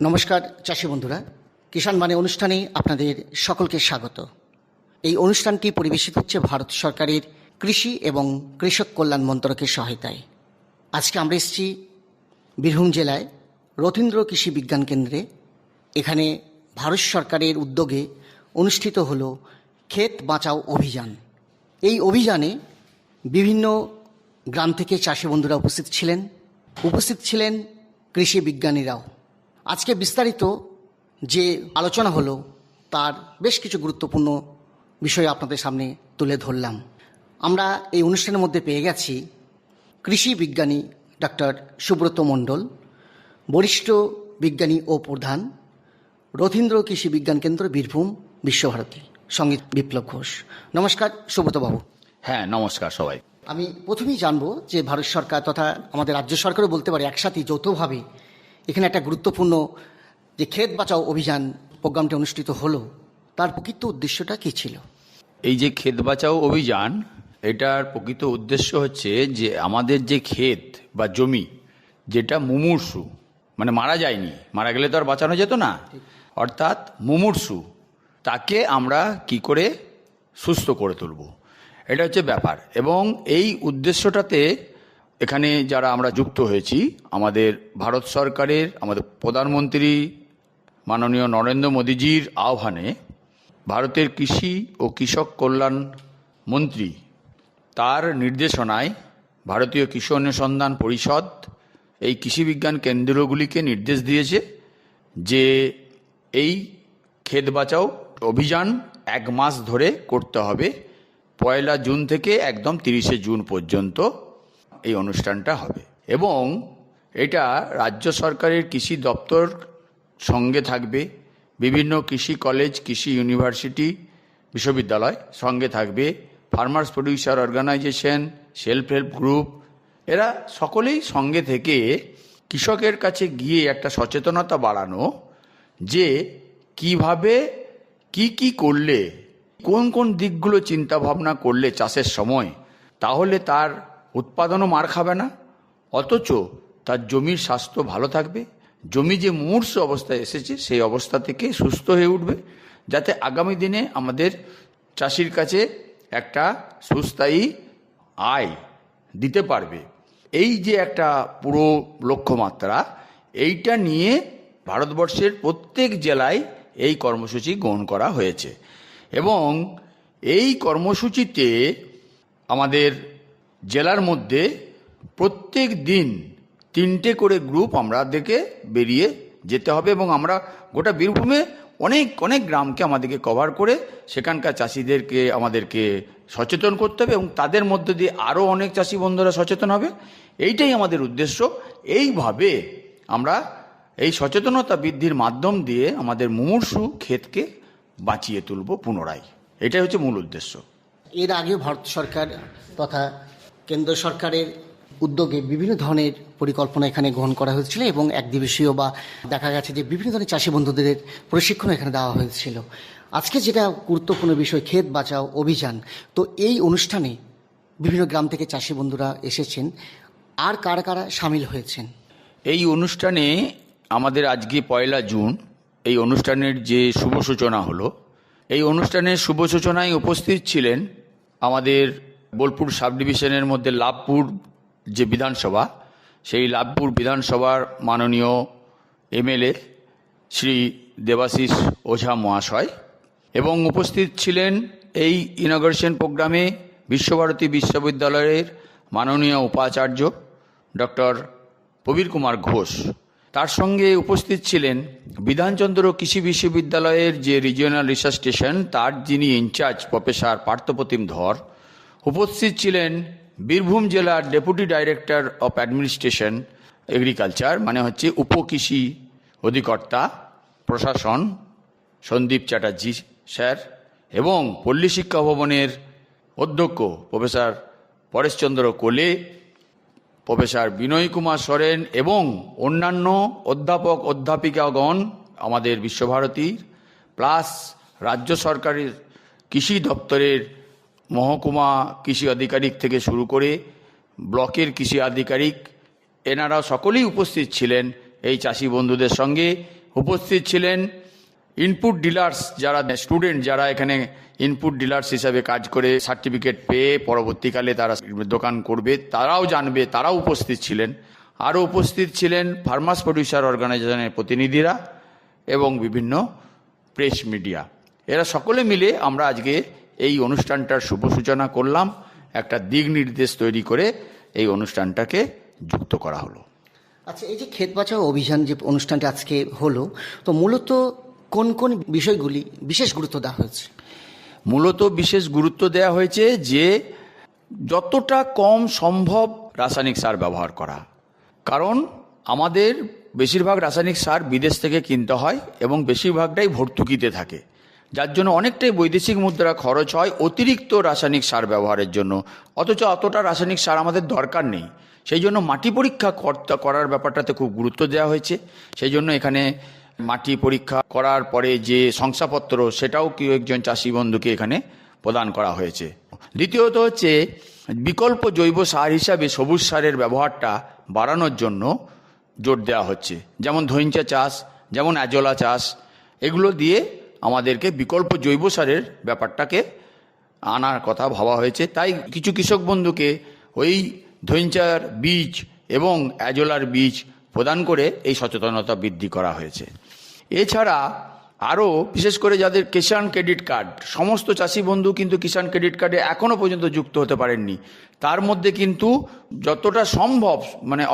নমস্কার চাষি বন্ধুরা, কিষাণ বাণী অনুষ্ঠানে আপনাদের সকলকে স্বাগত। এই অনুষ্ঠানটি পরিবেশিত হচ্ছে ভারত সরকারের কৃষি এবং কৃষক কল্যাণ মন্ত্রকের সহায়তায়। আজকে আমরা এসেছি বীরভূম জেলায় রথীন্দ্র কৃষি বিজ্ঞান কেন্দ্রে। এখানে ভারত সরকারের উদ্যোগে অনুষ্ঠিত হলো ক্ষেত বাঁচাও অভিযান। এই অভিযানে বিভিন্ন গ্রাম থেকে চাষি বন্ধুরা উপস্থিত ছিলেন কৃষি বিজ্ঞানীরাও। আজকে বিস্তারিত যে আলোচনা হলো তার বেশ কিছু গুরুত্বপূর্ণ বিষয় আপনাদের সামনে তুলে ধরলাম। আমরা এই অনুষ্ঠানের মধ্যে পেয়ে গেছি কৃষি বিজ্ঞানী ডক্টর সুব্রত মণ্ডল, বরিষ্ঠ বিজ্ঞানী ও প্রধান, রথীন্দ্র কৃষি বিজ্ঞান কেন্দ্র, বীরভূম বিশ্বভারতী, সঙ্গে বিপ্লব ঘোষ। নমস্কার সুব্রতবাবু। হ্যাঁ, নমস্কার সবাই। আমি প্রথমেই জানবো যে ভারত সরকার তথা আমাদের রাজ্য সরকারও বলতে পারে একসাথে যৌথভাবে এখানে একটা গুরুত্বপূর্ণ যে ক্ষেত বাঁচাও অভিযান প্রোগ্রামটি অনুষ্ঠিত হলো, তার প্রকৃত উদ্দেশ্যটা কী ছিল? এই যে ক্ষেত বাঁচাও অভিযান, এটার প্রকৃত উদ্দেশ্য হচ্ছে যে আমাদের যে ক্ষেত বা জমি যেটা মুমূর্ষু, মানে মারা যায়নি, মারা গেলে তো আর বাঁচানো যেত না, অর্থাৎ মুমূর্ষু, তাকে আমরা কি করে সুস্থ করে তুলব, এটা হচ্ছে ব্যাপার। এবং এই উদ্দেশ্যটাতে এখানে যারা আমরা যুক্ত হয়েছি, আমাদের ভারত সরকারের আমাদের প্রধানমন্ত্রী মাননীয় নরেন্দ্র মোদীজির আহ্বানে ভারতের কৃষি ও কৃষক কল্যাণ মন্ত্রী তার নির্দেশনায় ভারতীয় কৃষি অনুসন্ধান পরিষদ এই কৃষি বিজ্ঞান কেন্দ্রগুলিকে নির্দেশ দিয়েছে যে এই ক্ষেত বাঁচাও অভিযান 1 মাস ধরে করতে হবে। 1 জুন থেকে একদম 30 জুন পর্যন্ত এই অনুষ্ঠানটা হবে। এবং এটা রাজ্য সরকারের কৃষি দপ্তর সঙ্গে থাকবে, বিভিন্ন কৃষি কলেজ, কৃষি ইউনিভার্সিটি, বিশ্ববিদ্যালয় সঙ্গে থাকবে, farmers producer organisation, self help group, এরা সকলেই সঙ্গে থেকে কৃষকের কাছে গিয়ে একটা সচেতনতা বাড়ানো যে কিভাবে কি করলে, কোন কোন দিকগুলো চিন্তা ভাবনা করলে চাষের সময় তাহলে তার উৎপাদনও মার খাবে না, অথচ তার জমির স্বাস্থ্য ভালো থাকবে, জমি যে মুমূর্ষু অবস্থায় এসেছে সেই অবস্থা থেকে সুস্থ হয়ে উঠবে, যাতে আগামী দিনে আমাদের চাষির কাছে একটা সুস্থায়ী আয় দিতে পারবে। এই যে একটা পুরো লক্ষ্যমাত্রা, এইটা নিয়ে ভারতবর্ষের প্রত্যেক জেলায় এই কর্মসূচি গ্রহণ করা হয়েছে। এবং এই কর্মসূচিতে আমাদের জেলার মধ্যে প্রত্যেক দিন 3টে করে গ্রুপ আমাদেরকে বেরিয়ে যেতে হবে। এবং আমরা গোটা বীরভূমে অনেক অনেক গ্রামকে আমাদেরকে কভার করে সেখানকার চাষিদেরকে আমাদেরকে সচেতন করতে হবে, এবং তাদের মধ্য দিয়ে আরও অনেক চাষি বন্ধুরা সচেতন হবে। এইটাই আমাদের উদ্দেশ্য। এইভাবে আমরা এই সচেতনতা বৃদ্ধির মাধ্যম দিয়ে আমাদের মুমূর্ষু ক্ষেতকে বাঁচিয়ে তুলব পুনরায়। এটাই হচ্ছে মূল উদ্দেশ্য। এর আগেও ভারত সরকার তথা কেন্দ্র সরকারের উদ্যোগে বিভিন্ন ধরনের পরিকল্পনা এখানে গ্রহণ করা হয়েছিল, এবং একদিবসীয় বা দেখা গেছে যে বিভিন্ন ধরনের চাষি বন্ধুদের প্রশিক্ষণ এখানে দেওয়া হয়েছিল। আজকে যেটা গুরুত্বপূর্ণ বিষয় ক্ষেত বাঁচাও অভিযান, তো এই অনুষ্ঠানে বিভিন্ন গ্রাম থেকে চাষি বন্ধুরা এসেছেন, আর কারা কারা সামিল হয়েছেন? এই অনুষ্ঠানে আমাদের আজকে 1 জুন এই অনুষ্ঠানের যে শুভ সূচনা হলো, এই অনুষ্ঠানের শুভ সূচনায় উপস্থিত ছিলেন আমাদের বোলপুর সাব ডিভিশনের মধ্যে লাভপুর যে বিধানসভা, সেই লাভপুর বিধানসভার মাননীয় এমএলএ শ্রী দেবাশিস ওঝা মহাশয়, এবং উপস্থিত ছিলেন এই ইনগ্রেশন প্রোগ্রামে বিশ্বভারতী বিশ্ববিদ্যালয়ের মাননীয় উপাচার্য ডক্টর প্রবীর কুমার ঘোষ। তার সঙ্গে উপস্থিত ছিলেন বিধানচন্দ্র কৃষি বিশ্ববিদ্যালয়ের যে রিজিওনাল রিসার্চ স্টেশন, তার যিনি ইনচার্জ প্রফেসর পার্থপ্রতিম ধর। উপস্থিত ছিলেন বীরভূম জেলার deputy director of administration agriculture, মানে হচ্ছে উপকৃষি অধিকর্তা প্রশাসন, সন্দীপ চ্যাটার্জি স্যার, এবং পল্লী শিক্ষা ভবনের অধ্যক্ষ প্রফেসর পরেশচন্দ্র কোলে, প্রফেসর বিনয় কুমার সরেন, এবং অন্যান্য অধ্যাপক অধ্যাপিকাগণ আমাদের বিশ্বভারতীর, প্লাস রাজ্য সরকারের কৃষি দপ্তরের মহকুমা কৃষি আধিকারিক থেকে শুরু করে ব্লকের কৃষি আধিকারিক, এনারা সকলেই উপস্থিত ছিলেন এই চাষি বন্ধুদের সঙ্গে উপস্থিত ছিলেন ইনপুট ডিলার্স, যারা স্টুডেন্ট যারা এখানে ইনপুট ডিলার্স হিসাবে কাজ করে সার্টিফিকেট পেয়ে পরবর্তীকালে তারা দোকান করবে, তারাও জানবে, তারাও উপস্থিত ছিলেন। আরও উপস্থিত ছিলেন ফার্মার্স প্রডিউসার অর্গানাইজেশনের প্রতিনিধিরা এবং বিভিন্ন প্রেস মিডিয়া। এরা সকলে মিলে আমরা আজকে এই অনুষ্ঠানটার শুভ সূচনা করলাম, একটা দিক নির্দেশ তৈরি করে এই অনুষ্ঠানটাকে যুক্ত করা হলো। আচ্ছা, এই যে ক্ষেত বাঁচাও অভিযান যে অনুষ্ঠানটা আজকে হলো, তো মূলত কোন কোন বিষয়গুলি বিশেষ গুরুত্ব দেওয়া হয়েছে? মূলত বিশেষ গুরুত্ব দেওয়া হয়েছে যে যতটা কম সম্ভব রাসায়নিক সার ব্যবহার করা, কারণ আমাদের বেশিরভাগ রাসায়নিক সার বিদেশ থেকে কিনতে হয় এবং বেশিরভাগটাই ভর্তুকিতে থাকে, যার জন্য অনেকটাই বৈদেশিক মুদ্রা খরচ হয় অতিরিক্ত রাসায়নিক সার ব্যবহারের জন্য। অথচ অতটা রাসায়নিক সার আমাদের দরকার নেই। সেই জন্য মাটি পরীক্ষা করার ব্যাপারটাতে খুব গুরুত্ব দেওয়া হয়েছে। সেই জন্য এখানে মাটি পরীক্ষা করার পরে যে শংসাপত্র, সেটাও কেউ একজন চাষি বন্ধুকে এখানে প্রদান করা হয়েছে। দ্বিতীয়ত হচ্ছে বিকল্প জৈব সার হিসাবে সবুজ সারের ব্যবহারটা বাড়ানোর জন্য জোর দেওয়া হচ্ছে। যেমন ধইঞ্চা চাষ, যেমন অ্যাজোলা চাষ, এগুলো দিয়ে আমাদেরকে বিকল্প জৈব সারের ব্যাপারটাকে আনার কথা ভাবা হয়েছে। তাই কিছু কৃষক বন্ধুকে ওই ধইঞ্চার বীজ এবং অ্যাজোলার বীজ প্রদান করে এই সচেতনতা বৃদ্ধি করা হয়েছে। এছাড়া আরও বিশেষ করে যাদের কিষাণ ক্রেডিট কার্ড, সমস্ত চাষি বন্ধু কিন্তু কিষাণ ক্রেডিট কার্ডে এখনও পর্যন্ত যুক্ত হতে পারেননি। তার মধ্যে কিন্তু যতটা সম্ভব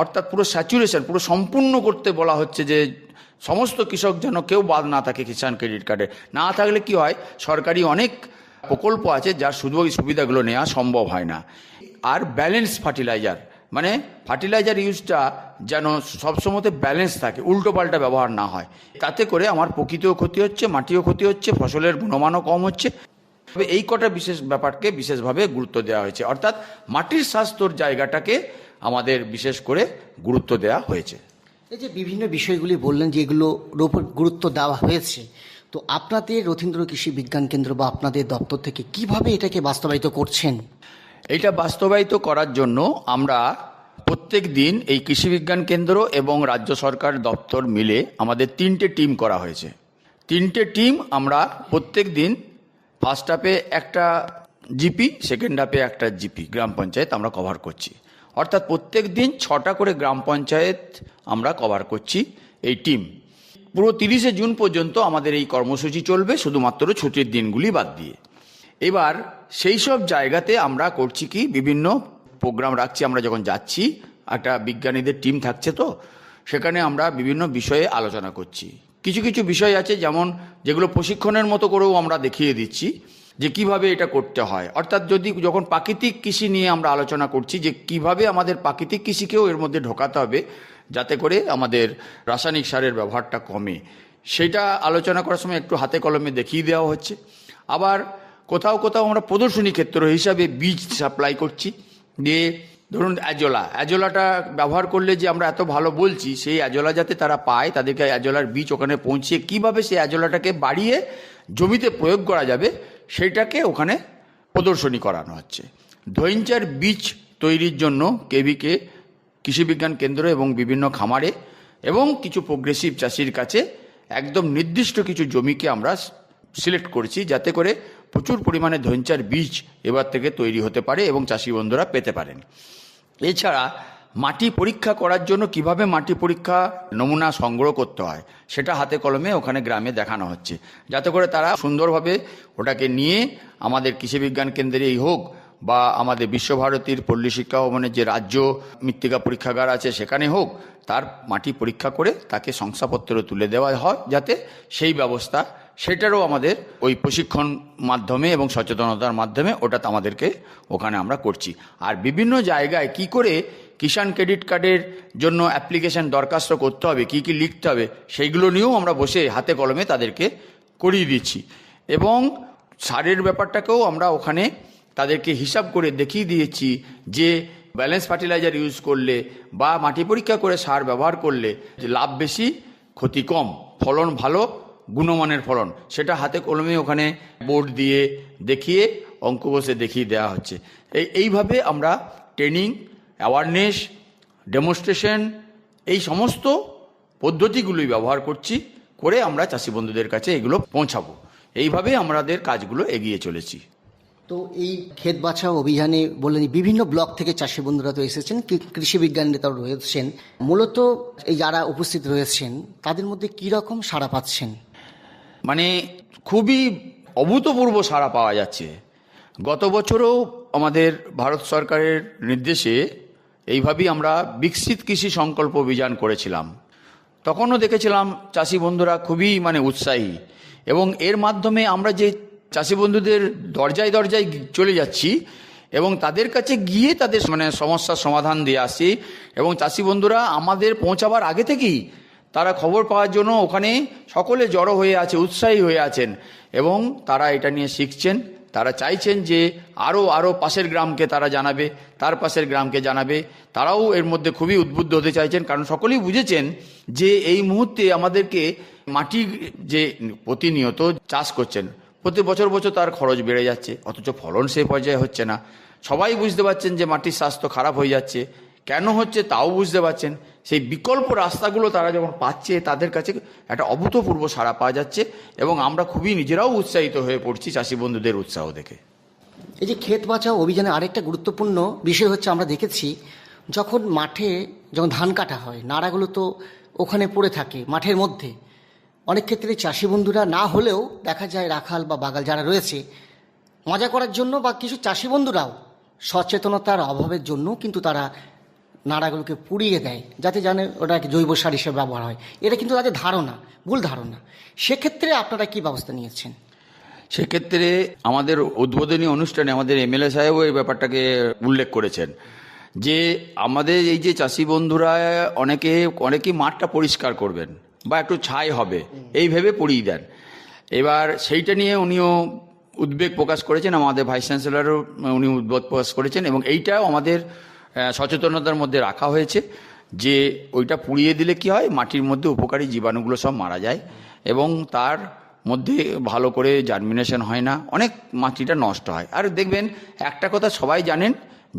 অর্থাৎ পুরো স্যাচুরেশন, পুরো সম্পূর্ণ করতে বলা হচ্ছে যে সমস্ত কৃষক যেন কেউ বাদ না থাকে কিষাণ ক্রেডিট কার্ডে। না থাকলে কি হয়, সরকারি অনেক প্রকল্প আছে যার শুধু ওই সুবিধাগুলো নেওয়া সম্ভব হয় না। আর ব্যালেন্স ফার্টিলাইজার, ফার্টিলাইজার ইউজটা যেন সবসময় ব্যালেন্স থাকে, উল্টো পাল্টা ব্যবহার না হয়। তাতে করে আমার প্রকৃতিও ক্ষতি হচ্ছে, মাটিও ক্ষতি হচ্ছে, ফসলের গুণমানও কম হচ্ছে। তবে এই কটা বিশেষ ব্যাপারকে বিশেষভাবে গুরুত্ব দেওয়া হয়েছে, অর্থাৎ মাটির স্বাস্থ্যর জায়গাটাকে আমাদের বিশেষ করে গুরুত্ব দেওয়া হয়েছে। এই যে বিভিন্ন বিষয়গুলি বললেন যে এগুলোর উপর গুরুত্ব দেওয়া হয়েছে, তো আপনাদের রথীন্দ্র কৃষি বিজ্ঞান কেন্দ্র বা আপনাদের দপ্তর থেকে কিভাবে এটাকে বাস্তবায়িত করছেন? এইটা বাস্তবায়িত করার জন্য আমরা প্রত্যেক দিন এই কৃষি বিজ্ঞান কেন্দ্র এবং রাজ্য সরকার দপ্তর মিলে আমাদের 3টে টিম করা হয়েছে। 3টে টিম আমরা প্রত্যেক দিন ফার্স্ট হাফে একটা জিপি, সেকেন্ড হাফে একটা জিপি গ্রাম পঞ্চায়েত আমরা কভার করছি। অর্থাৎ প্রত্যেক দিন 6টা করে গ্রাম পঞ্চায়েত আমরা কভার করছি এই টিম। পুরো 30শে জুন পর্যন্ত আমাদের এই কর্মসূচি চলবে, শুধুমাত্র ছুটির দিনগুলি বাদ দিয়ে। এবার সেই সব জায়গাতে আমরা করছি কি, বিভিন্ন প্রোগ্রাম রাখছি। আমরা যখন যাচ্ছি, একটা বিজ্ঞানীদের টিম থাকছে, তো সেখানে আমরা বিভিন্ন বিষয়ে আলোচনা করছি। কিছু কিছু বিষয় আছে যেমন যেগুলো প্রশিক্ষণের মতো করেও আমরা দেখিয়ে দিচ্ছি যে কিভাবে এটা করতে হয়। অর্থাৎ যখন প্রাকৃতিক কৃষি নিয়ে আমরা আলোচনা করছি যে কিভাবে আমাদের প্রাকৃতিক কৃষিকেও এর মধ্যে ঢোকাতে হবে যাতে করে আমাদের রাসায়নিক সারের ব্যবহারটা কমে, সেটা আলোচনা করার সময় একটু হাতে কলমে দেখিয়ে দেওয়া হচ্ছে। আবার কোথাও কোথাও আমরা প্রদর্শনী ক্ষেত্র হিসাবে বীজ সাপ্লাই করছি। দিয়ে ধরুন অ্যাজোলাটা ব্যবহার করলে যে আমরা এত ভালো বলছি, সেই অ্যাজোলা যাতে তারা পায়, তাদেরকে অ্যাজোলার বীজ ওখানে পৌঁছিয়ে কিভাবে সেই অ্যাজোলাটাকে বাড়িয়ে জমিতে প্রয়োগ করা যাবে সেইটাকে ওখানে প্রদর্শনী করানো হচ্ছে। ধইঞ্চার বীজ তৈরির জন্য কেভিকে কৃষি বিজ্ঞান কেন্দ্র এবং বিভিন্ন খামারে এবং কিছু প্রোগ্রেসিভ চাষির কাছে একদম নির্দিষ্ট কিছু জমিকে আমরা সিলেক্ট করেছি যাতে করে প্রচুর পরিমাণে ধইঞ্চার বীজ এবার থেকে তৈরি হতে পারে এবং চাষি বন্ধুরা পেতে পারেন। এছাড়া মাটি পরীক্ষা করার জন্য কিভাবে মাটি পরীক্ষা নমুনা সংগ্রহ করতে হয় সেটা হাতে কলমে ওখানে গ্রামে দেখানো হচ্ছে, যাতে করে তারা সুন্দরভাবে ওটাকে নিয়ে আমাদের কৃষি বিজ্ঞান কেন্দ্রেই হোক বা আমাদের বিশ্বভারতীর পল্লী শিক্ষা ভবনের যে রাজ্য মৃত্তিকা পরীক্ষাগার আছে সেখানে হোক, তার মাটি পরীক্ষা করে তাকে শংসাপত্র তুলে দেওয়া হয়, যাতে সেই ব্যবস্থা সেটারও আমাদের ওই প্রশিক্ষণ মাধ্যমে এবং সচেতনতার মাধ্যমে ওটা আমাদেরকে ওখানে আমরা করছি। আর বিভিন্ন জায়গায় কি করে কিষাণ ক্রেডিট কার্ডের জন্য অ্যাপ্লিকেশন দরখাস্ত করতে হবে, কি কি লিখতে হবে, সেইগুলো নিয়েও আমরা বসে হাতে কলমে তাদেরকে করিয়ে দিচ্ছি। এবং সারের ব্যাপারটাকেও আমরা ওখানে তাদেরকে হিসাব করে দেখিয়ে দিয়েছি যে ব্যালেন্স ফার্টিলাইজার ইউজ করলে বা মাটি পরীক্ষা করে সার ব্যবহার করলে লাভ বেশি, ক্ষতি কম, ফলন ভালো, গুণমানের ফলন, সেটা হাতে কলমে ওখানে বোর্ড দিয়ে দেখিয়ে অঙ্ক বসে দেখিয়ে দেওয়া হচ্ছে। এইভাবে আমরা ট্রেনিং, অ্যাওয়ারনেস, ডেমনস্ট্রেশন এই সমস্ত পদ্ধতিগুলোই ব্যবহার করছি করে আমরা চাষি বন্ধুদের কাছে এগুলো পৌঁছাবো। এইভাবেই আমাদের কাজগুলো এগিয়ে চলেছি। তো এই ক্ষেত বাঁচাও অভিযানে বললেন বিভিন্ন ব্লক থেকে চাষি বন্ধুরা তো এসেছেন, কৃষি বিজ্ঞানীরাও রয়েছেন। মূলত এই যারা উপস্থিত রয়েছেন তাদের মধ্যে কি রকম সাড়া পাচ্ছেন? মানে খুবই অভূতপূর্ব সাড়া পাওয়া যাচ্ছে। গত বছরও আমাদের ভারত সরকারের নির্দেশে এইভাবেই আমরা বিকশিত কৃষি সংকল্প অভিযান করেছিলাম। তখনও দেখেছিলাম চাষি বন্ধুরা খুবই উৎসাহী, এবং এর মাধ্যমে আমরা যে চাষি বন্ধুদের দরজায় দরজায় চলে যাচ্ছি এবং তাদের কাছে গিয়ে তাদের সমস্যার সমাধান দিয়ে আসি, এবং চাষি বন্ধুরা আমাদের পৌঁছাবার আগে থেকেই তারা খবর পাওয়ার জন্য ওখানে সকলে জড়ো হয়ে আছে, উৎসাহী হয়ে আছেন, এবং তারা এটা নিয়ে শিখছেন। তারা চাইছেন যে আরও পাশের গ্রামকে তারা জানাবে, তার পাশের গ্রামকে জানাবে। তারাও এর মধ্যে খুবই উদ্বুদ্ধ হতে চাইছেন, কারণ সকলেই বুঝেছেন যে এই মুহূর্তে আমাদেরকে মাটি যে প্রতিনিয়ত চাষ করছেন, প্রতি বছর বছর তার খরচ বেড়ে যাচ্ছে, অথচ ফলন সেই পর্যায়ে হচ্ছে না। সবাই বুঝতে পারছেন যে মাটির স্বাস্থ্য খারাপ হয়ে যাচ্ছে। কেন হচ্ছে তাও বুঝতে পারছেন। সেই বিকল্প রাস্তাগুলো তারা যখন পাচ্ছে, তাদের কাছে একটা অভূতপূর্ব সাড়া পাওয়া যাচ্ছে, এবং আমরা খুবই নিজেরাও উৎসাহিত হয়ে পড়ছি চাষি বন্ধুদের উৎসাহ দেখে। এই যে ক্ষেত বাঁচাও অভিযানে আরেকটা গুরুত্বপূর্ণ বিষয় হচ্ছে, আমরা দেখেছি যখন ধান কাটা হয়, নাড়াগুলো তো ওখানে পড়ে থাকে মাঠের মধ্যে। অনেক ক্ষেত্রে চাষি বন্ধুরা না হলেও দেখা যায় রাখাল বা বাগাল যারা রয়েছে মজা করার জন্য, বা কিছু চাষি বন্ধুরাও সচেতনতার অভাবের জন্য কিন্তু তারা নাড়াগুলোকে পুড়িয়ে দেয়, যাতে জানে ওটাকে জৈব সার হিসেবে ব্যবহার হয়। এটা কিন্তু তাদের ধারণা, ভুল ধারণা। সেক্ষেত্রে আপনারা কি ব্যবস্থা নিয়েছেন? সেক্ষেত্রে আমাদের উদ্বোধনী অনুষ্ঠানে আমাদের এমএলএ সাহেবও এই ব্যাপারটাকে উল্লেখ করেছেন যে আমাদের এই যে চাষি বন্ধুরা অনেকেই মাঠটা পরিষ্কার করবেন বা একটু ছাই হবে এই ভেবে পুড়িয়ে দেন। এবার সেইটা নিয়ে উনিও উদ্বেগ প্রকাশ করেছেন, আমাদের ভাইস চ্যান্সেলরও উনি উদ্বেগ প্রকাশ করেছেন, এবং এইটাও আমাদের সচেতনতার মধ্যে রাখা হয়েছে যে ওইটা পুড়িয়ে দিলে কি হয়, মাটির মধ্যে উপকারী জীবাণুগুলো সব মারা যায়, এবং তার মধ্যে ভালো করে জার্মিনেশন হয় না, অনেক মাটিটা নষ্ট হয়। আর দেখবেন একটা কথা সবাই জানেন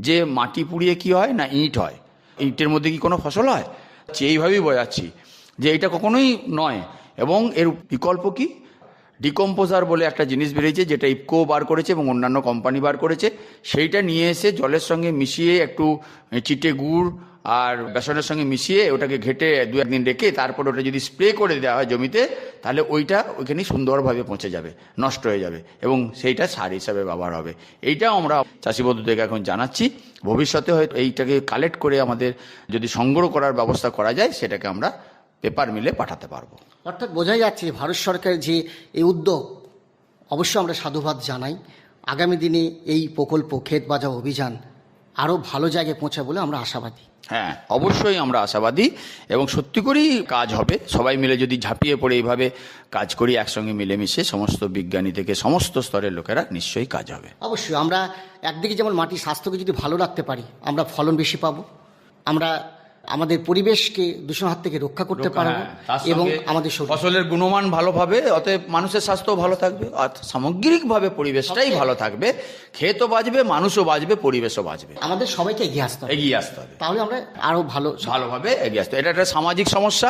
যে মাটি পুড়িয়ে কি হয় না, ইট হয়। ইটের মধ্যে কি কোনো ফসল হয়? এইভাবেই বোঝাচ্ছি যে এটা কখনোই নয়। এবং এর বিকল্প কি, ডিকম্পোজার বলে একটা জিনিস বেরিয়েছে, যেটা ইফকো বার করেছে এবং অন্যান্য কোম্পানি বার করেছে। সেইটা নিয়ে এসে জলের সঙ্গে মিশিয়ে একটু চিটে গুড় আর বেসনের সঙ্গে মিশিয়ে ওটাকে ঘেটে 2-1 দিন রেখে তারপর ওটা যদি স্প্রে করে দেওয়া হয় জমিতে, তাহলে ওইটা ওইখানে সুন্দরভাবে পৌঁছে যাবে, নষ্ট হয়ে যাবে, এবং সেইটা সার হিসাবে ব্যবহার হবে। এইটাও আমরা চাষি বন্ধুদেরকে এখন জানাচ্ছি। ভবিষ্যতে হয়তো এইটাকে কালেক্ট করে আমাদের যদি সংগ্রহ করার ব্যবস্থা করা যায়, সেটাকে আমরা পেপার মিলে পাঠাতে পারবো। অর্থাৎ বোঝাই যাচ্ছে ভারত সরকারের যে এই উদ্যোগ, অবশ্যই আমরা সাধুবাদ জানাই। আগামী দিনে এই প্রকল্প ক্ষেত বাঁচাও অভিযান আরও ভালো জায়গায় পৌঁছাবে বলে আমরা আশাবাদী। হ্যাঁ, অবশ্যই আমরা আশাবাদী, এবং সত্যি করেই কাজ হবে। সবাই মিলে যদি ঝাঁপিয়ে পড়ে এইভাবে কাজ করি, একসঙ্গে মিলেমিশে সমস্ত বিজ্ঞানী থেকে সমস্ত স্তরের লোকেরা, নিশ্চয়ই কাজ হবে। অবশ্যই আমরা একদিকে যেমন মাটির স্বাস্থ্যকে যদি ভালো রাখতে পারি, আমরা ফলন বেশি পাবো, আমরা আমাদের পরিবেশকে দূষণ হাত থেকে রক্ষা করতে পারবো, এবং আমাদের ফসলের গুণমান ভালো পাবে, অতএব মানুষের স্বাস্থ্য ভালো থাকবে, আর সামগ্রিকভাবে পরিবেশটাই ভালো থাকবে। ক্ষেতও বাঁচবে, মানুষও বাঁচবে, পরিবেশও বাঁচবে। আমাদের সবাইকে এগিয়ে আসতে হবে, তাহলে আমরা আরো ভালোভাবে এগিয়ে আসতে হবে। এটা একটা সামাজিক সমস্যা,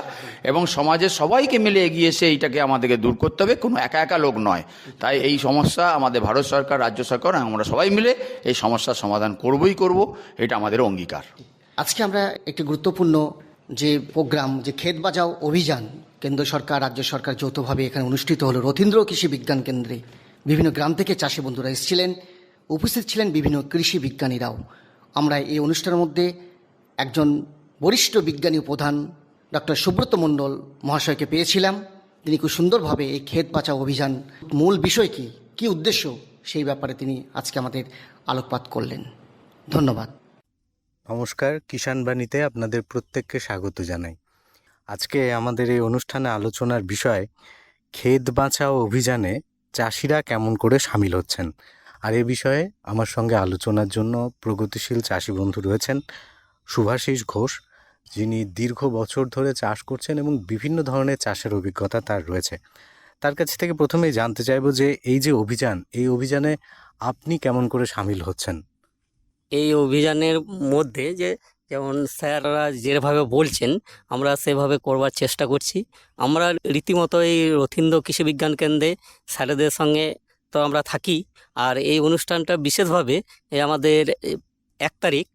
এবং সমাজের সবাইকে মিলে এগিয়ে এসে এইটাকে আমাদেরকে দূর করতে হবে, কোনো একা একা লোক নয়। তাই এই সমস্যা আমাদের ভারত সরকার, রাজ্য সরকার, আমরা সবাই মিলে এই সমস্যার সমাধান করবই করব, এটা আমাদের অঙ্গীকার। আজকে আমরা একটি গুরুত্বপূর্ণ যে প্রোগ্রাম, যে ক্ষেত বাঁচাও অভিযান, কেন্দ্র সরকার রাজ্য সরকার যৌথভাবে এখানে অনুষ্ঠিত হলো রথীন্দ্র কৃষি বিজ্ঞান কেন্দ্রে। বিভিন্ন গ্রাম থেকে চাষি বন্ধুরা এসেছিলেন, উপস্থিত ছিলেন বিভিন্ন কৃষি বিজ্ঞানীরাও। আমরা এই অনুষ্ঠানের মধ্যে একজন বরিষ্ঠ বিজ্ঞানী প্রধান ডক্টর সুব্রত মণ্ডল মহাশয়কে পেয়েছিলাম। তিনি খুব সুন্দরভাবে এই ক্ষেত বাঁচাও অভিযান মূল বিষয় কী উদ্দেশ্য, সেই ব্যাপারে তিনি আজকে আমাদের আলোকপাত করলেন। ধন্যবাদ। নমস্কার, কিষাণ বাণীতে আপনাদের প্রত্যেককে স্বাগত জানাই। আজকে আমাদের এই অনুষ্ঠানে আলোচনার বিষয় ক্ষেত বাঁচাও অভিযানে চাষিরা কেমন করে সামিল হচ্ছেন। আর এ বিষয়ে আমার সঙ্গে আলোচনার জন্য প্রগতিশীল চাষি বন্ধু রয়েছেন শুভাশিস ঘোষ, যিনি দীর্ঘ বছর ধরে চাষ করছেন এবং বিভিন্ন ধরনের চাষের অভিজ্ঞতা তার রয়েছে। তার কাছ থেকে প্রথমেই জানতে চাইব যে এই যে অভিযান, এই অভিযানে আপনি কেমন করে সামিল হচ্ছেন? এই অভিযানের মধ্যে যে যেমন স্যাররা যেভাবে বলছেন আমরা সেভাবে করবার চেষ্টা করছি। আমরা রীতিমতো এই রথীন্দ্র কৃষি বিজ্ঞান কেন্দ্রে স্যারেদের সঙ্গে তো আমরা থাকি। আর এই অনুষ্ঠানটা বিশেষভাবে আমাদের 1 তারিখ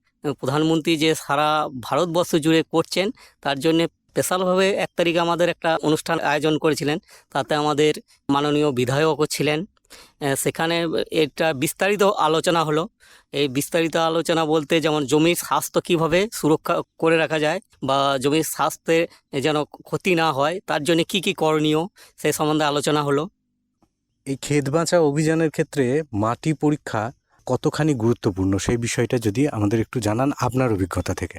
প্রধানমন্ত্রী যে সারা ভারতবর্ষ জুড়ে করছেন, তার জন্যে স্পেশালভাবে 1 তারিখ আমাদের একটা অনুষ্ঠান আয়োজন করেছিলেন। তাতে আমাদের মাননীয় বিধায়কও ছিলেন। সেখানে এটা বিস্তারিত আলোচনা হলো। এই বিস্তারিত আলোচনা বলতে যেমন জমির স্বাস্থ্য কীভাবে সুরক্ষা করে রাখা যায় বা জমির স্বাস্থ্যে যেন ক্ষতি না হয়, তার জন্য কি কি করণীয় সেই সম্বন্ধে আলোচনা হলো। এই ক্ষেত বাঁচাও অভিযানের ক্ষেত্রে মাটি পরীক্ষা কতখানি গুরুত্বপূর্ণ সেই বিষয়টা যদি আমাদের একটু জানান আপনার অভিজ্ঞতা থেকে।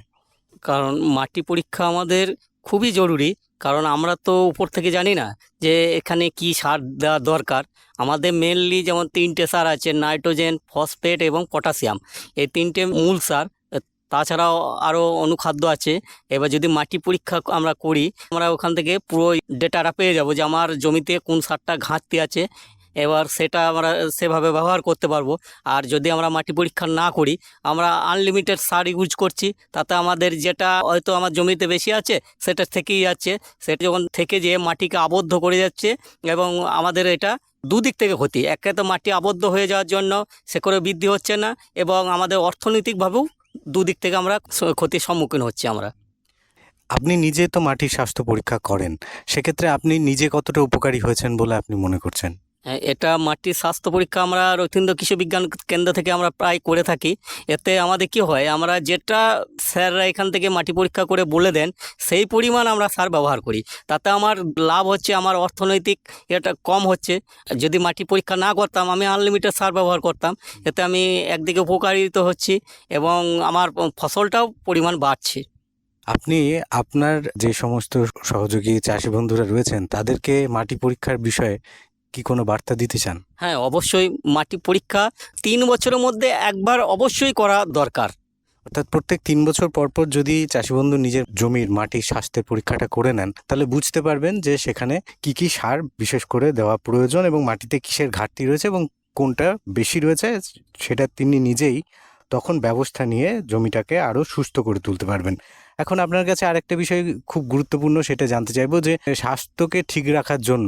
কারণ মাটি পরীক্ষা আমাদের খুবই জরুরি, কারণ আমরা তো উপর থেকে জানি না যে এখানে কি সার দেওয়া দরকার। আমাদের মেনলি যেমন 3টে সার আছে, নাইট্রোজেন, ফসফেট এবং পটাশিয়াম। এই 3টে মূল সার। তাছাড়াও আরও অনুখাদ্য আছে। এবার যদি মাটি পরীক্ষা আমরা করি, আমরা ওখান থেকে পুরো ডেটাটা পেয়ে যাব যে আমার জমিতে কোন সারটা ঘাটতি আছে। এবার সেটা আমরা সেভাবে ব্যবহার করতে পারবো। আর যদি আমরা মাটি পরীক্ষা না করি, আমরা আনলিমিটেড সার ইউজ করছি, তাতে আমাদের যেটা হয়তো আমার জমিতে বেশি আছে সেটা থেকেই যাচ্ছে। সেটা যখন থেকে যেয়ে মাটিকে আবদ্ধ করে যাচ্ছে, এবং আমাদের এটা দুদিক থেকে ক্ষতি। একে তো মাটি আবদ্ধ হয়ে যাওয়ার জন্য শেকড়ে বৃদ্ধি হচ্ছে না, এবং আমাদের অর্থনৈতিকভাবেও দুদিক থেকে আমরা ক্ষতির সম্মুখীন হচ্ছি আমরা। আপনি নিজে তো মাটির স্বাস্থ্য পরীক্ষা করেন, সেক্ষেত্রে আপনি নিজে কতটা উপকারী হয়েছেন বলে আপনি মনে করছেন? হ্যাঁ, এটা মাটির স্বাস্থ্য পরীক্ষা আমরা রথীন্দ্র কৃষি বিজ্ঞান কেন্দ্র থেকে আমরা প্রায় করে থাকি। এতে আমাদের কি হয়, আমরা যেটা স্যাররা এখান থেকে মাটি পরীক্ষা করে বলে দেন সেই পরিমাণ আমরা সার ব্যবহার করি। তাতে আমার লাভ হচ্ছে, আমার অর্থনৈতিক এটা কম হচ্ছে। যদি মাটি পরীক্ষা না করতাম, আমি আনলিমিটেড সার ব্যবহার করতাম। এতে আমি একদিকে উপকারিত হচ্ছি এবং আমার ফসলটাও পরিমাণ বাড়ছে। আপনি আপনার যে সমস্ত সহযোগী চাষি বন্ধুরা রয়েছেন তাদেরকে মাটি পরীক্ষার বিষয়ে কি কোনো বার্তা দিতে চান? হ্যাঁ, অবশ্যই মাটি পরীক্ষা 3 বছরের মধ্যে একবার অবশ্যই করা দরকার। অর্থাৎ প্রত্যেক 3 বছর পর পর যদি চাষিবন্ধু নিজের জমির মাটির স্বাস্থ্যের পরীক্ষাটা করে নেন, তাহলে বুঝতে পারবেন যে সেখানে কি কি সার বিশেষ করে দেওয়া প্রয়োজন এবং মাটিতে কিসের ঘাটতি রয়েছে এবং কোনটা বেশি রয়েছে, সেটা তিনি নিজেই তখন ব্যবস্থা নিয়ে জমিটাকে আরও সুস্থ করে তুলতে পারবেন। এখন আপনার কাছে আরেকটা বিষয় খুব গুরুত্বপূর্ণ, সেটা জানতে চাইবো যে স্বাস্থ্যকে ঠিক রাখার জন্য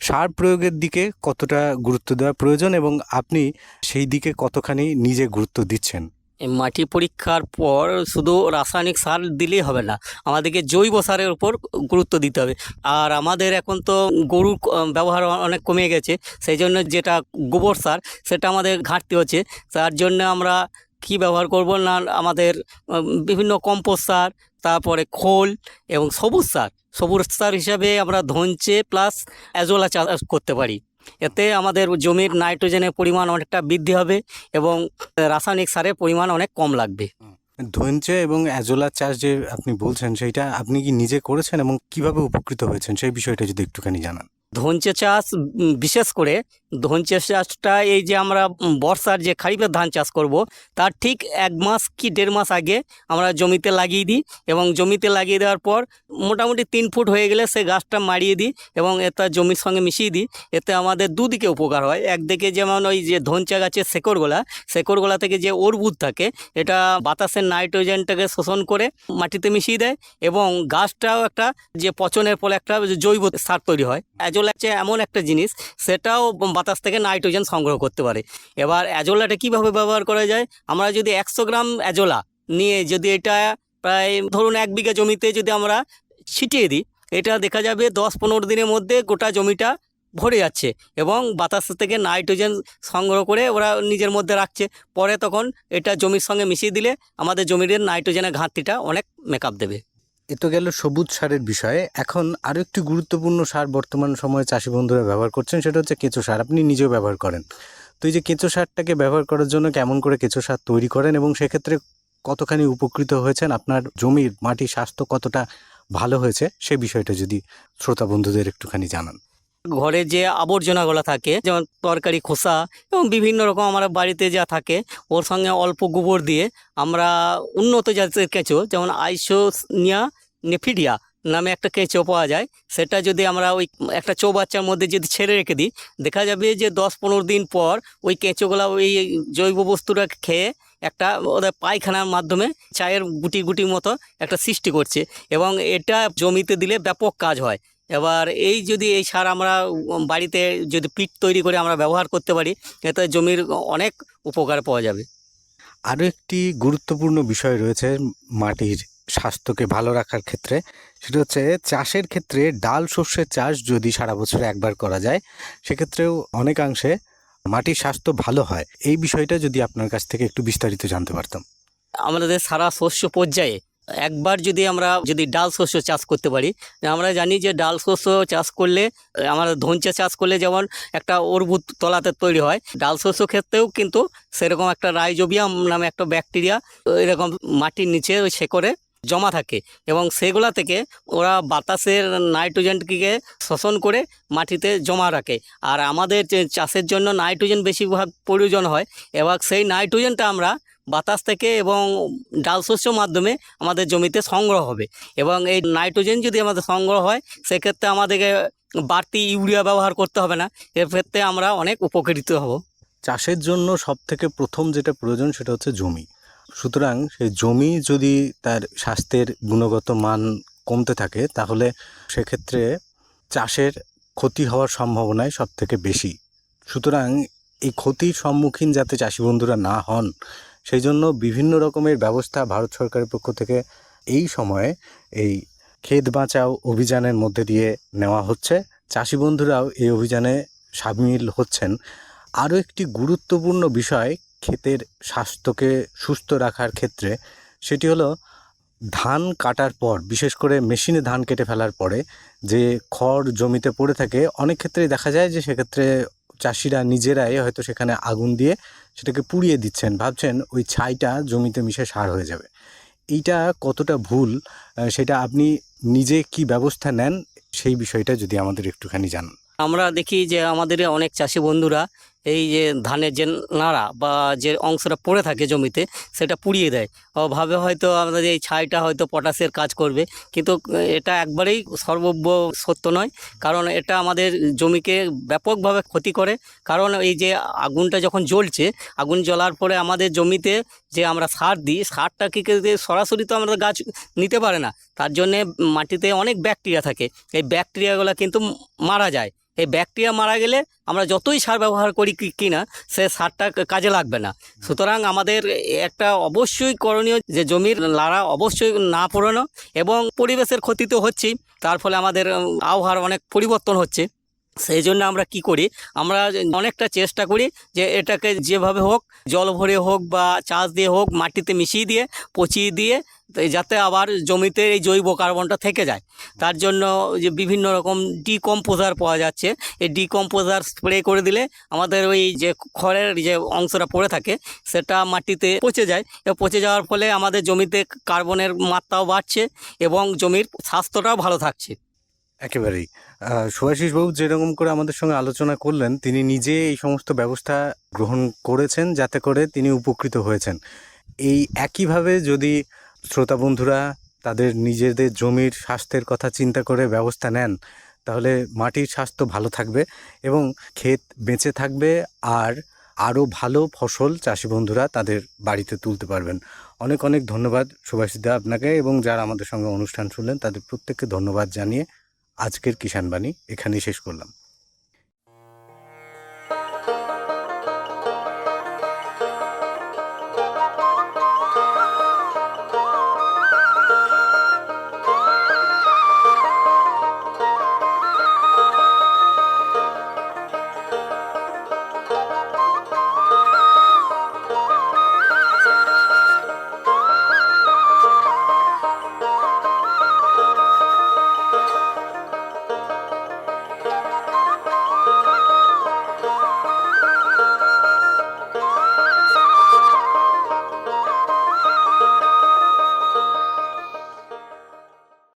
সার প্রয়োগের দিকে কতটা গুরুত্ব দেওয়া প্রয়োজন এবং আপনি সেই দিকে কতখানি নিজে গুরুত্ব দিচ্ছেন? এই মাটি পরীক্ষার পর শুধু রাসায়নিক সার দিলেই হবে না, আমাদেরকে জৈব সারের উপর গুরুত্ব দিতে হবে। আর আমাদের এখন তো গরুর ব্যবহার অনেক কমে গেছে, সেই জন্য যেটা গোবর সার সেটা আমাদের ঘাটতি হচ্ছে। তার জন্য আমরা কি ব্যবহার করব না, আমাদের বিভিন্ন কম্পোস্ট সার, তারপরে খোল এবং সবুজ সার হিসাবে আমরা ধনচে প্লাস অ্যাজোলা চাষ করতে পারি। এতে আমাদের জমির নাইট্রোজেনের পরিমাণ অনেকটা বৃদ্ধি হবে এবং রাসায়নিক সারের পরিমাণ অনেক কম লাগবে। ধৈর্য এবং অ্যাজোলা চাষ যে আপনি বলছেন, সেইটা আপনি কি নিজে করেছেন এবং কিভাবে উপকৃত হয়েছেন সেই বিষয়টা যদি একটুখানি জানান। ধনচে চাষ, বিশেষ করে ধনচে চাষটা এই যে আমরা বর্ষার যে খারিফের ধান চাষ করব, তার ঠিক 1 মাস কি 1.5 মাস আগে আমরা জমিতে লাগিয়ে দিই, এবং জমিতে লাগিয়ে দেওয়ার পর মোটামুটি 3 ফুট হয়ে গেলে সে গাছটা মারিয়ে দিই এবং এটা জমির সঙ্গে মিশিয়ে দিই। এতে আমাদের দুদিকে উপকার হয়। একদিকে যেমন ওই যে ধনচা গাছের শেকড়গোলা থেকে যে অর্বুদ থাকে, এটা বাতাসের নাইট্রোজেনটাকে শোষণ করে মাটিতে মিশিয়ে দেয়, এবং গাছটাও একটা যে পচনের ফলে একটা জৈব সার তৈরি হয়। অ্যাজোলা হচ্ছে এমন একটা জিনিস, সেটাও বাতাস থেকে নাইট্রোজেন সংগ্রহ করতে পারে। এবার অ্যাজোলাটা কিভাবে ব্যবহার করা যায়, আমরা যদি 100 গ্রাম অ্যাজোলা নিয়ে যদি এটা প্রায় ধরুন 1 বিঘা জমিতে যদি আমরা ছিটিয়ে দিই, এটা দেখা যাবে 10-15 দিনের মধ্যে গোটা জমিটা ভরে যাচ্ছে এবং বাতাস থেকে নাইট্রোজেন সংগ্রহ করে ওরা নিজের মধ্যে রাখছে। পরে তখন এটা জমির সঙ্গে মিশিয়ে দিলে আমাদের জমির নাইট্রোজেনের ঘাটতিটা অনেক মেকআপ দেবে। এ তো গেল সবুজ সারের বিষয়ে। এখন আরও একটি গুরুত্বপূর্ণ সার বর্তমান সময়ে চাষি বন্ধুরা ব্যবহার করছেন, সেটা হচ্ছে কেঁচো সার। আপনি নিজেও ব্যবহার করেন, তো এই যে কেঁচো সারটাকে ব্যবহার করার জন্য কেমন করে কেঁচো সার তৈরি করেন এবং সেক্ষেত্রে কতখানি উপকৃত হয়েছেন, আপনার জমির মাটির স্বাস্থ্য কতটা ভালো হয়েছে সে বিষয়টা যদি শ্রোতা বন্ধুদের একটুখানি জানান। ঘরে যে আবর্জনাগুলো থাকে, যেমন তরকারি খোসা এবং বিভিন্ন রকম আমরা বাড়িতে যা থাকে, ওর সঙ্গে অল্প গোবর দিয়ে আমরা উন্নত জাতের কেঁচো, যেমন আইসোনিয়া নেফিডিয়া নামে একটা কেঁচো পাওয়া যায়, সেটা যদি আমরা ওই একটা চৌবাচ্চার মধ্যে যদি ছেড়ে রেখে দিই, দেখা যাবে যে 10-15 দিন পর ওই কেঁচোগুলা ওই জৈব বস্তুটা খেয়ে একটা ওদের পায়খানার মাধ্যমে চায়ের গুটি গুটির মতো একটা সৃষ্টি করছে, এবং এটা জমিতে দিলে ব্যাপক কাজ হয়। এবার এই যদি এই সার আমরা বাড়িতে যদি পিট তৈরি করে আমরা ব্যবহার করতে পারি, এতে জমির অনেক উপকার পাওয়া যাবে। আরও একটি গুরুত্বপূর্ণ বিষয় রয়েছে মাটির স্বাস্থ্যকে ভালো রাখার ক্ষেত্রে, সেটা হচ্ছে চাষের ক্ষেত্রে ডাল শস্যের চাষ যদি সারা বছরে একবার করা যায়, সেক্ষেত্রেও অনেকাংশে মাটির স্বাস্থ্য ভালো হয়। এই বিষয়টা যদি আপনার কাছ থেকে একটু বিস্তারিত জানতে পারতাম। আমাদের সারা শস্য পর্যায়ে একবার যদি আমরা ডাল শস্য চাষ করতে পারি, আমরা জানি যে ডাল শস্য চাষ করলে আমরা ধনচা চাষ করলে যেমন একটা অর্বুদ তলাতে তৈরি হয়, ডাল শস্য ক্ষেত্রেও কিন্তু সেরকম একটা রাইজোবিয়াম নামে একটা ব্যাকটেরিয়া এরকম মাটির নিচে ওই শেকড়ে জমা থাকে, এবং সেগুলা থেকে ওরা বাতাসের নাইট্রোজেনকে শোষণ করে মাটিতে জমা রাখে। আর আমাদের যে চাষের জন্য নাইট্রোজেন বেশিরভাগ প্রয়োজন হয়, এবং সেই নাইট্রোজেনটা আমরা বাতাস থেকে এবং ডাল শস্যর মাধ্যমে আমাদের জমিতে সংগ্রহ হবে, এবং এই নাইট্রোজেন যদি আমাদের সংগ্রহ হয়, সেক্ষেত্রে আমাদেরকে বাড়তি ইউরিয়া ব্যবহার করতে হবে না। এর ক্ষেত্রে আমরা অনেক উপকৃত হব। চাষের জন্য সবথেকে প্রথম যেটা প্রয়োজন সেটা হচ্ছে জমি। সুতরাং সেই জমি যদি তার স্বাস্থ্যের গুণগত মান কমতে থাকে, তাহলে সেক্ষেত্রে চাষের ক্ষতি হওয়ার সম্ভাবনাই সবথেকে বেশি। সুতরাং এই ক্ষতির সম্মুখীন যাতে চাষি বন্ধুরা না হন, সেই জন্য বিভিন্ন রকমের ব্যবস্থা ভারত সরকারের পক্ষ থেকে এই সময়ে এই ক্ষেত বাঁচাও অভিযানের মধ্যে দিয়ে নেওয়া হচ্ছে। চাষি বন্ধুরাও এই অভিযানে সামিল হচ্ছেন। আরও একটি গুরুত্বপূর্ণ বিষয় ক্ষেতের স্বাস্থ্যকে সুস্থ রাখার ক্ষেত্রে, সেটি হলো ধান কাটার পর, বিশেষ করে মেশিনে ধান কেটে ফেলার পরে যে খড় জমিতে পড়ে থাকে, অনেক ক্ষেত্রেই দেখা যায় যে সেক্ষেত্রে চাষিরা নিজেরাই হয়তো সেখানে আগুন দিয়ে সেটাকে পুড়িয়ে দিচ্ছেন, ভাবছেন ওই ছাইটা জমিতে মিশে সার হয়ে যাবে। এইটা কতটা ভুল, সেটা আপনি নিজে কি ব্যবস্থা নেন, সেই বিষয়টা যদি আমাদের একটুখানি জানান। আমরা দেখি যে আমাদের অনেক চাষি বন্ধুরা এই যে ধানের যে নাড়া বা যে অংশটা পড়ে থাকে জমিতে, সেটা পুড়িয়ে দেয়। ভাবে হয়তো আমাদের এই ছাইটা হয়তো পটাশের কাজ করবে, কিন্তু এটা একবারেই সর্বব্য সত্য নয়, কারণ এটা আমাদের জমিকে ব্যাপকভাবে ক্ষতি করে। কারণ এই যে আগুনটা যখন জ্বলছে, আগুন জ্বলার পরে আমাদের জমিতে যে আমরা সার দিই, সারটা কি সরাসরি তো আমাদের গাছ নিতে পারে না, তার জন্যে মাটিতে অনেক ব্যাকটেরিয়া থাকে, এই ব্যাকটেরিয়াগুলো কিন্তু মারা যায়। এই ব্যাকটেরিয়া মারা গেলে আমরা যতই সার ব্যবহার করি কিনা, সে সারটা কাজে লাগবে না। সুতরাং আমাদের একটা অবশ্যই করণীয় যে জমির লাড়া অবশ্যই না পোড়ানো, এবং পরিবেশের ক্ষতি তো হচ্ছেই, তার ফলে আমাদের আবহাওয়ার অনেক পরিবর্তন হচ্ছে। সেই জন্য আমরা কি করি, আমরা অনেকটা চেষ্টা করি যে এটাকে যেভাবে হোক, জল ভরে হোক বা চাষ দিয়ে হোক, মাটিতে মিশিয়ে দিয়ে পচিয়ে দিয়ে, যাতে আবার জমিতে এই জৈব কার্বনটা থেকে যায়। তার জন্য যে বিভিন্ন রকম ডিকম্পোজার পাওয়া যাচ্ছে, এই ডিকম্পোজার স্প্রে করে দিলে আমাদের ওই যে খড়ের যে অংশটা পড়ে থাকে, সেটা মাটিতে পচে যায়। পচে যাওয়ার ফলে আমাদের জমিতে কার্বনের মাত্রাও বাড়ছে এবং জমির স্বাস্থ্যটাও ভালো থাকছে। একেবারেই। শুভাশিসবাবু যেরকম করে আমাদের সঙ্গে আলোচনা করলেন, তিনি নিজে এই সমস্ত ব্যবস্থা গ্রহণ করেছেন, যাতে করে তিনি উপকৃত হয়েছেন। এই একইভাবে যদি শ্রোতা বন্ধুরা তাদের নিজেদের জমির স্বাস্থ্যের কথা চিন্তা করে ব্যবস্থা নেন, তাহলে মাটির স্বাস্থ্য ভালো থাকবে এবং ক্ষেত বেঁচে থাকবে, আর আরও ভালো ফসল চাষি বন্ধুরা তাদের বাড়িতে তুলতে পারবেন। অনেক অনেক ধন্যবাদ সুভাষিসদা আপনাকে, এবং যারা আমাদের সঙ্গে অনুষ্ঠান শুনলেন তাদের প্রত্যেককে ধন্যবাদ জানিয়ে আজকের কিষাণ বাণী এখানেই শেষ করলাম।